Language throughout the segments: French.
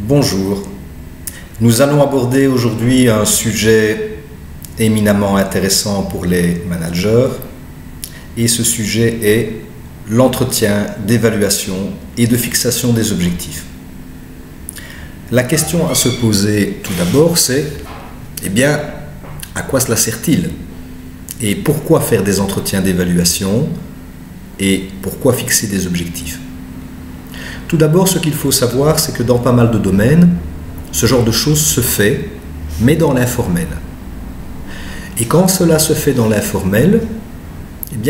Bonjour, nous allons aborder aujourd'hui un sujet éminemment intéressant pour les managers et ce sujet est l'entretien d'évaluation et de fixation des objectifs. La question à se poser tout d'abord c'est, à quoi cela sert-il? Et pourquoi faire des entretiens d'évaluation? Et pourquoi fixer des objectifs? Tout d'abord, ce qu'il faut savoir, c'est que dans pas mal de domaines, ce genre de choses se fait, mais dans l'informel. Et quand cela se fait dans l'informel,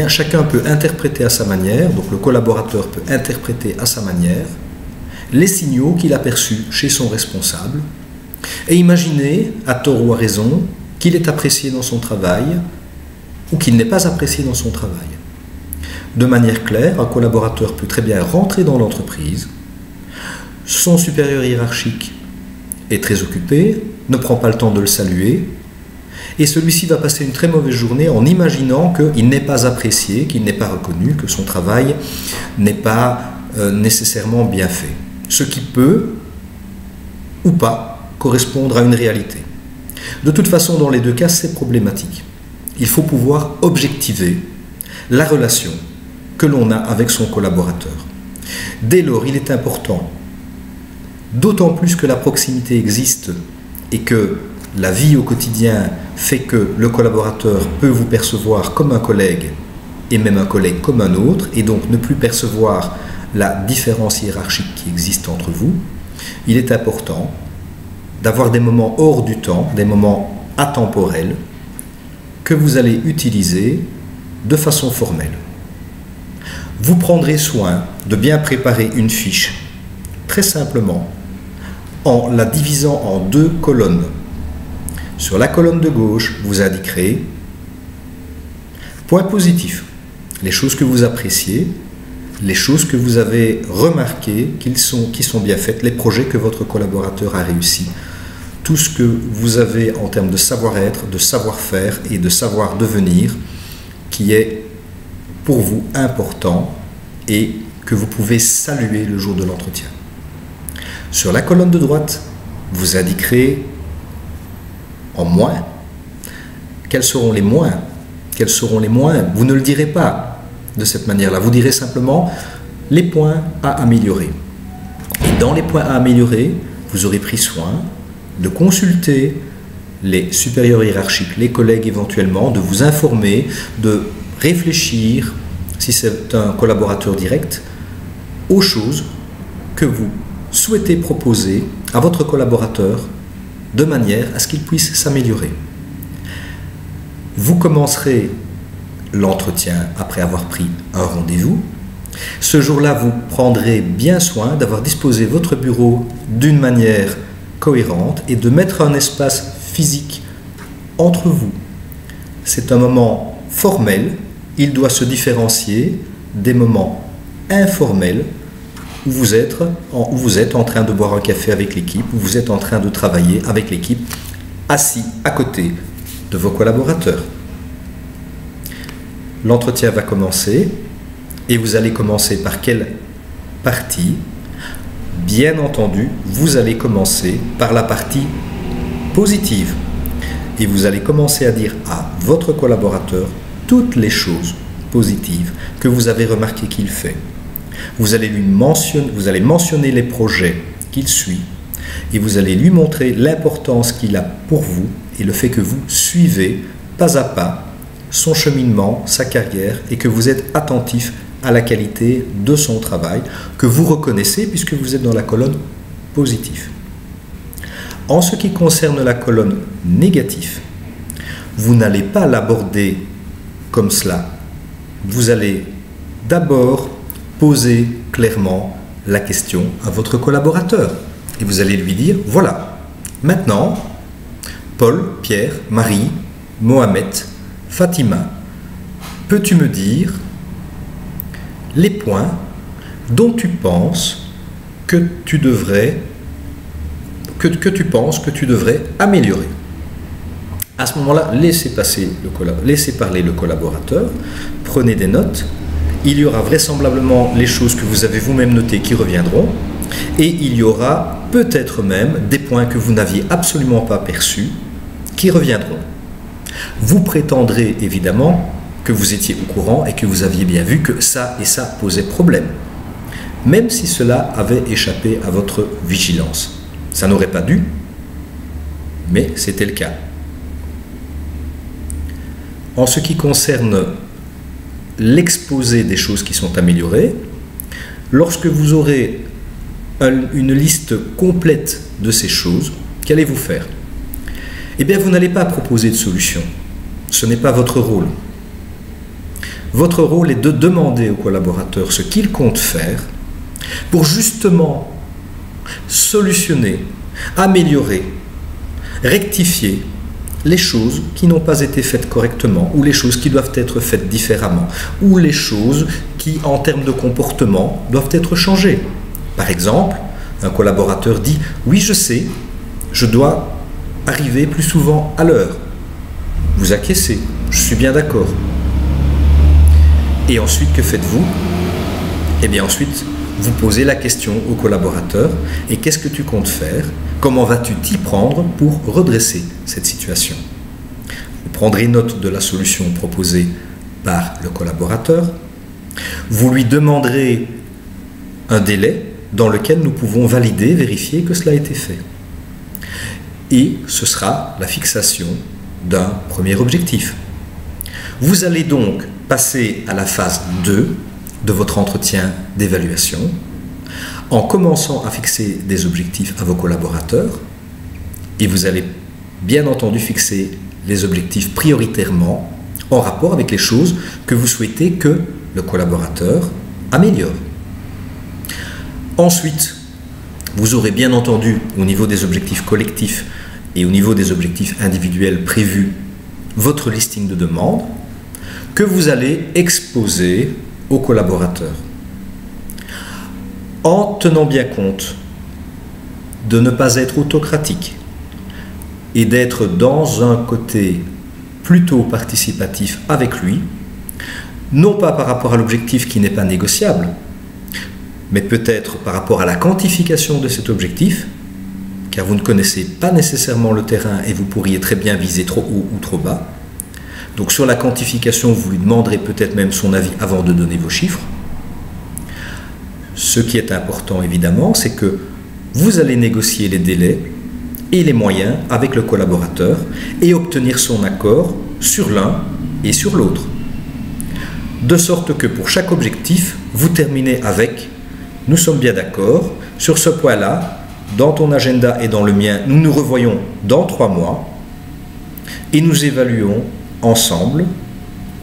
chacun peut interpréter à sa manière, donc le collaborateur peut interpréter à sa manière, les signaux qu'il a perçus chez son responsable, et imaginer, à tort ou à raison, qu'il est apprécié dans son travail, ou qu'il n'est pas apprécié dans son travail. De manière claire, un collaborateur peut très bien rentrer dans l'entreprise, son supérieur hiérarchique est très occupé, ne prend pas le temps de le saluer, et celui-ci va passer une très mauvaise journée en imaginant qu'il n'est pas apprécié, qu'il n'est pas reconnu, que son travail n'est pas nécessairement bien fait. Ce qui peut, ou pas, correspondre à une réalité. De toute façon, dans les deux cas, c'est problématique. Il faut pouvoir objectiver la relation que l'on a avec son collaborateur. Dès lors, il est important, d'autant plus que la proximité existe et que la vie au quotidien fait que le collaborateur peut vous percevoir comme un collègue et même un collègue comme un autre et donc ne plus percevoir la différence hiérarchique qui existe entre vous, il est important d'avoir des moments hors du temps, des moments atemporels que vous allez utiliser de façon formelle. Vous prendrez soin de bien préparer une fiche, très simplement, en la divisant en deux colonnes. Sur la colonne de gauche, vous indiquerez points positifs, les choses que vous appréciez, les choses que vous avez remarquées qui sont bien faites, les projets que votre collaborateur a réussi, tout ce que vous avez en termes de savoir-être, de savoir-faire et de savoir-devenir qui est pour vous important et que vous pouvez saluer le jour de l'entretien. Sur la colonne de droite, vous indiquerez en moins. Quels seront les moins? Quels seront les moins? Vous ne le direz pas de cette manière-là. Vous direz simplement les points à améliorer. Et dans les points à améliorer, vous aurez pris soin de consulter les supérieurs hiérarchiques, les collègues éventuellement, de vous informer, de réfléchir, si c'est un collaborateur direct, aux choses que vous souhaitez proposer à votre collaborateur de manière à ce qu'il puisse s'améliorer. Vous commencerez l'entretien après avoir pris un rendez-vous. Ce jour-là, vous prendrez bien soin d'avoir disposé votre bureau d'une manière cohérente et de mettre un espace physique entre vous. C'est un moment formel, il doit se différencier des moments informels où vous êtes en train de boire un café avec l'équipe, où vous êtes en train de travailler avec l'équipe, assis à côté de vos collaborateurs. L'entretien va commencer et vous allez commencer par quelle partie? Bien entendu, vous allez commencer par la partie positive et vous allez commencer à dire à votre collaborateur toutes les choses positives que vous avez remarqué qu'il fait. Vous allez mentionner les projets qu'il suit et vous allez lui montrer l'importance qu'il a pour vous et le fait que vous suivez pas à pas son cheminement, sa carrière et que vous êtes attentif à la qualité de son travail que vous reconnaissez puisque vous êtes dans la colonne positive. En ce qui concerne la colonne négative, vous n'allez pas l'aborder comme cela. Vous allez d'abord poser clairement la question à votre collaborateur et vous allez lui dire voilà, maintenant Paul, Pierre, Marie, Mohamed, Fatima, peux-tu me dire les points dont tu penses que tu devrais améliorer? À ce moment-là, laissez parler le collaborateur, prenez des notes. Il y aura vraisemblablement les choses que vous avez vous-même notées qui reviendront. Et il y aura peut-être même des points que vous n'aviez absolument pas perçus qui reviendront. Vous prétendrez évidemment que vous étiez au courant et que vous aviez bien vu que ça et ça posait problème, même si cela avait échappé à votre vigilance. Ça n'aurait pas dû, mais c'était le cas. En ce qui concerne l'exposé des choses qui sont améliorées, lorsque vous aurez une liste complète de ces choses, qu'allez-vous faire? Eh bien, vous n'allez pas proposer de solution. Ce n'est pas votre rôle. Votre rôle est de demander aux collaborateurs ce qu'ils comptent faire pour justement solutionner, améliorer, rectifier les choses qui n'ont pas été faites correctement, ou les choses qui doivent être faites différemment, ou les choses qui, en termes de comportement, doivent être changées. Par exemple, un collaborateur dit « Oui, je sais, je dois arriver plus souvent à l'heure. » Vous acquiescez, je suis bien d'accord. Et ensuite, que faites-vous? Eh bien ensuite, vous posez la question au collaborateur « Et qu'est-ce que tu comptes faire? Comment vas-tu t'y prendre pour redresser cette situation ?» Vous prendrez note de la solution proposée par le collaborateur. Vous lui demanderez un délai dans lequel nous pouvons valider, vérifier que cela a été fait. Et ce sera la fixation d'un premier objectif. Vous allez donc passer à la phase 2 de votre entretien d'évaluation en commençant à fixer des objectifs à vos collaborateurs, et vous allez bien entendu fixer les objectifs prioritairement en rapport avec les choses que vous souhaitez que le collaborateur améliore. Ensuite, vous aurez bien entendu au niveau des objectifs collectifs et au niveau des objectifs individuels prévus votre listing de demandes que vous allez exposer aux collaborateurs. En tenant bien compte de ne pas être autocratique et d'être dans un côté plutôt participatif avec lui, non pas par rapport à l'objectif qui n'est pas négociable, mais peut-être par rapport à la quantification de cet objectif, car vous ne connaissez pas nécessairement le terrain et vous pourriez très bien viser trop haut ou trop bas. Donc sur la quantification, vous lui demanderez peut-être même son avis avant de donner vos chiffres. Ce qui est important évidemment, c'est que vous allez négocier les délais et les moyens avec le collaborateur et obtenir son accord sur l'un et sur l'autre. De sorte que pour chaque objectif, vous terminez avec « Nous sommes bien d'accord, sur ce point-là, dans ton agenda et dans le mien, nous nous revoyons dans 3 mois et nous évaluons ensemble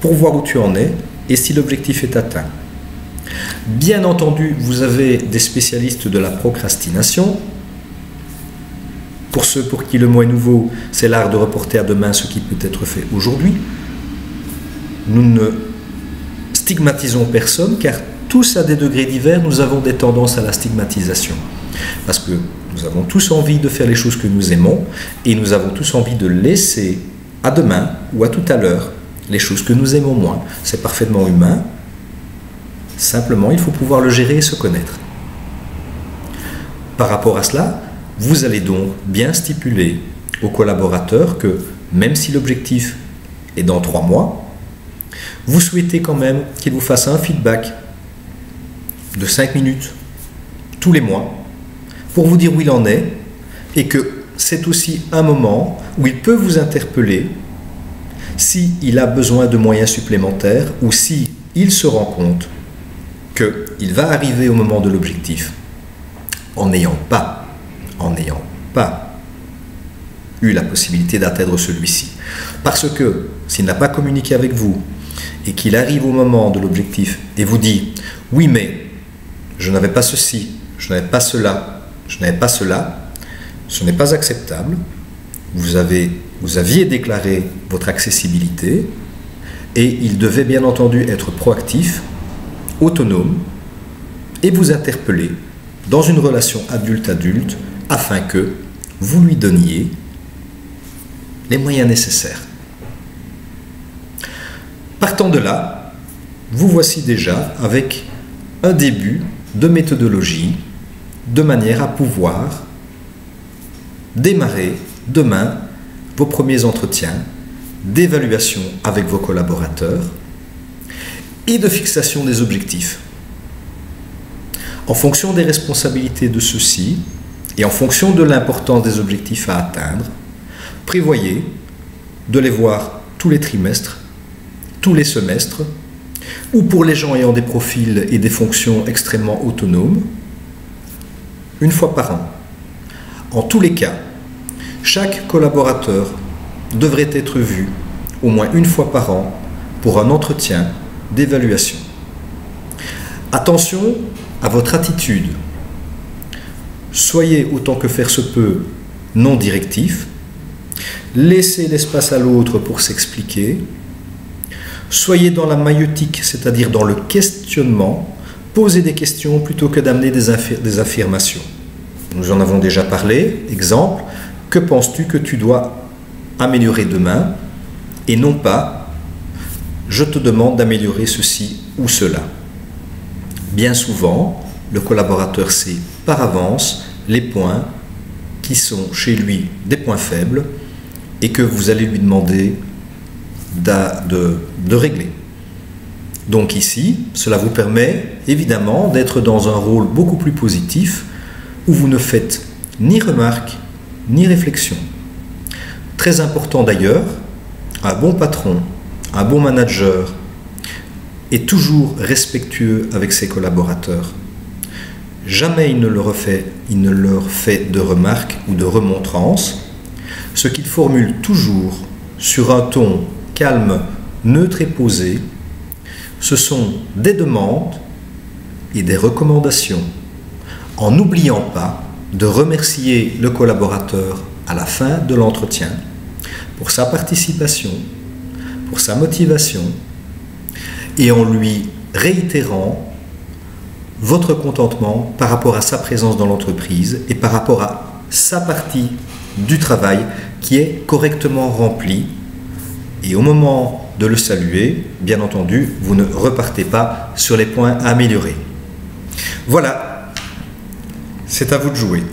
pour voir où tu en es et si l'objectif est atteint. » Bien entendu, vous avez des spécialistes de la procrastination. Pour ceux pour qui le mot est nouveau, c'est l'art de reporter à demain ce qui peut être fait aujourd'hui. Nous ne stigmatisons personne, car tous à des degrés divers, nous avons des tendances à la stigmatisation. Parce que nous avons tous envie de faire les choses que nous aimons, et nous avons tous envie de laisser à demain ou à tout à l'heure les choses que nous aimons moins. C'est parfaitement humain. Simplement, il faut pouvoir le gérer et se connaître. Par rapport à cela, vous allez donc bien stipuler aux collaborateurs que, même si l'objectif est dans 3 mois, vous souhaitez quand même qu'il vous fasse un feedback de 5 minutes tous les mois pour vous dire où il en est, et que c'est aussi un moment où il peut vous interpeller s'il a besoin de moyens supplémentaires ou s'il se rend compte qu'il va arriver au moment de l'objectif en n'ayant pas eu la possibilité d'atteindre celui-ci. Parce que s'il n'a pas communiqué avec vous et qu'il arrive au moment de l'objectif et vous dit « Oui, mais je n'avais pas ceci, je n'avais pas cela, je n'avais pas cela », ce n'est pas acceptable. Vous aviez déclaré votre accessibilité et il devait bien entendu être proactif, autonome, et vous interpeller dans une relation adulte-adulte afin que vous lui donniez les moyens nécessaires. Partant de là, vous voici déjà avec un début de méthodologie de manière à pouvoir démarrer demain vos premiers entretiens d'évaluation avec vos collaborateurs et de fixation des objectifs. En fonction des responsabilités de ceux-ci et en fonction de l'importance des objectifs à atteindre, prévoyez de les voir tous les trimestres, tous les semestres, ou pour les gens ayant des profils et des fonctions extrêmement autonomes, une fois par an. En tous les cas, chaque collaborateur devrait être vu au moins une fois par an pour un entretien d'évaluation. Attention à votre attitude. Soyez autant que faire se peut non directif. Laissez l'espace à l'autre pour s'expliquer. Soyez dans la maïeutique, c'est-à-dire dans le questionnement. Posez des questions plutôt que d'amener des affirmations. Nous en avons déjà parlé. Exemple, que penses-tu que tu dois améliorer demain? Et non pas, je te demande d'améliorer ceci ou cela. Bien souvent, le collaborateur sait par avance les points qui sont chez lui des points faibles et que vous allez lui demander de régler. Donc ici, cela vous permet évidemment d'être dans un rôle beaucoup plus positif où vous ne faites ni remarque ni réflexion. Très important d'ailleurs, un bon patron, un bon manager est toujours respectueux avec ses collaborateurs. Jamais il ne leur fait de remarques ou de remontrances. Ce qu'il formule toujours sur un ton calme, neutre et posé, ce sont des demandes et des recommandations, en n'oubliant pas de remercier le collaborateur à la fin de l'entretien pour sa participation, pour sa motivation, et en lui réitérant votre contentement par rapport à sa présence dans l'entreprise et par rapport à sa partie du travail qui est correctement remplie. Et au moment de le saluer, bien entendu, vous ne repartez pas sur les points à améliorer. Voilà, c'est à vous de jouer.